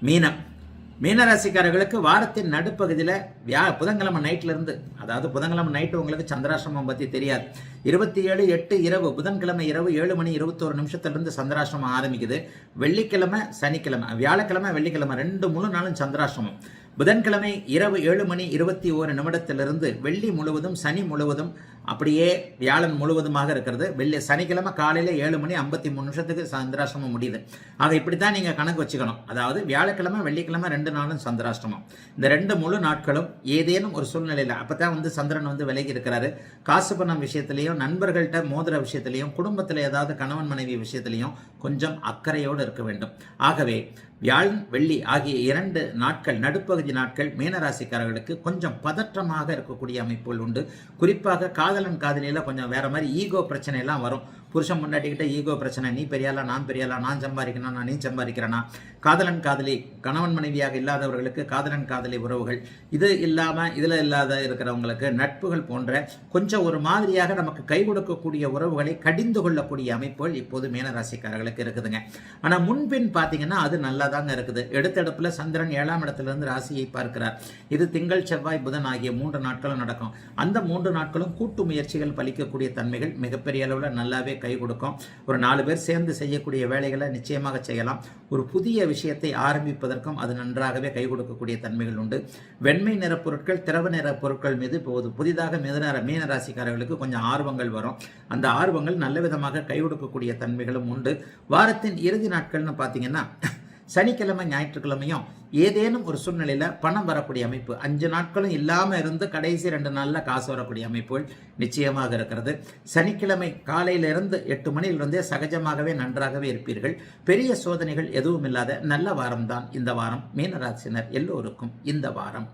மீனம். மீனராசிக்காரர்களுக்கு வாரத்தின் நடுப்பகுதியில் புதன்கிழமை நைட்ல இருந்து, அதாவது புதன்கிழமை நைட்டு உங்களுக்கு சந்திராசிரமம் பத்தி தெரியாது. 27/8 இரவு, புதன்கிழமை இரவு 7:21 சந்திராசிரமம் ஆரம்பிக்குது. வெள்ளிக்கிழமை சனிக்கிழமை, வியாழக்கிழமை வெள்ளிக்கிழமை 2 முழு நாளும் சந்திராசிரமம். புதன்கிழமை இரவு 7:21 வெள்ளி முழுவதும், சனி முழுவதும், அப்படியே வியாழன் முழுவதுமாக இருக்கிறது. சனிக்கிழமை காலையில் 7:53 சந்திராஷ்டமம் முடியுது. ஆக இப்படித்தான் நீங்க கணக்கு வச்சுக்கணும். அதாவது வியாழக்கிழமை வெள்ளிக்கிழமை 2 நாளும் சந்திராஷ்டமம். இந்த 2 முழு நாட்களும் ஏதேனும் ஒரு சூழ்நிலையில் அப்பதான் சந்திரன் விலகி இருக்கிறாரு. காசு பணம் விஷயத்திலையும், நண்பர்கள்ட்ட மோதிர விஷயத்திலையும், குடும்பத்தில் ஏதாவது கணவன் மனைவி விஷயத்திலையும் கொஞ்சம் அக்கறையோடு இருக்க வேண்டும். ஆகவே வியாழன் வெள்ளி ஆகிய 2 நாட்கள், நடுப்பகுதி நாட்கள் மீனராசிக்காரர்களுக்கு கொஞ்சம் பதற்றமாக இருக்கக்கூடிய அமைப்புகள் உண்டு. குறிப்பாக காதலன் காதலியில கொஞ்சம் வேற மாதிரி ஈகோ பிரச்சனை எல்லாம் வரும். புருஷன் முன்னாடிக்கிட்ட ஈகோ பிரச்சனை, நீ பெரியாளா நான் பெரியாளா, நான் சம்பாதிக்கணும் நீ சம்பாதிக்கிறனா, காதலன் காதலி, கணவன் மனைவியாக இல்லாதவர்களுக்கு காதலன் காதலி உறவுகள், இது இல்லாம இதுல இல்லாத இருக்கிறவங்களுக்கு நட்புகள் போன்ற கொஞ்சம் ஒரு மாதிரியாக நமக்கு கை கொடுக்கக்கூடிய உறவுகளை கடிந்து கொள்ளக்கூடிய அமைப்புகள் இப்போது மீனராசிக்காரர்களுக்கு இருக்குதுங்க. ஆனா முன்பின் பாத்தீங்கன்னா அது நல்லா தாங்க இருக்குது. எடுத்தடுப்புல சந்திரன் 7ஆம் இடத்திலிருந்து ராசியை பார்க்கிறார். இது திங்கள் செவ்வாய் புதன் ஆகிய 3 நாட்களும் நடக்கும். அந்த 3 நாட்களும் கூட்டு முயற்சிகள் பலிக்கக்கூடிய தன்மைகள் மிகப்பெரிய அளவில் நல்லாவே கை கொடுக்கும். ஒரு 4 பேர் சேர்ந்து செய்யக்கூடிய வேலைகளை நிச்சயமாக செய்யலாம். ஒரு புதிய விஷயத்தை ஆரம்பிப்பதற்கும் அது நன்றாகவே கை கொடுக்கக்கூடிய தன்மைகள் உண்டு. வெண்மை நிற பொருட்கள், திரவ நிற பொருட்கள் மீது இப்போது புதிதாக மீனராசிக்காரர்களுக்கு கொஞ்சம் ஆர்வங்கள் வரும். அந்த ஆர்வங்கள் நல்ல விதமாக கை கொடுக்கக்கூடிய தன்மைகளும் உண்டு. வாரத்தின் இறுதி நாட்கள்னு பார்த்தீங்கன்னா சனிக்கிழமை ஞாயிற்றுக்கிழமையும் ஏதேனும் ஒரு சூழ்நிலையில பணம் வரக்கூடிய அமைப்பு, 5 நாட்களும் இல்லாம இருந்து கடைசி 2 நாள்ல காசு வரக்கூடிய அமைப்புகள் நிச்சயமாக இருக்கிறது. சனிக்கிழமை காலையிலிருந்து 8 மணியிலிருந்தே சகஜமாகவே நன்றாகவே இருப்பீர்கள். பெரிய சோதனைகள் எதுவும் இல்லாத நல்ல வாரம் தான் இந்த வாரம். மீனராசினர் எல்லோருக்கும் இந்த வாரம்.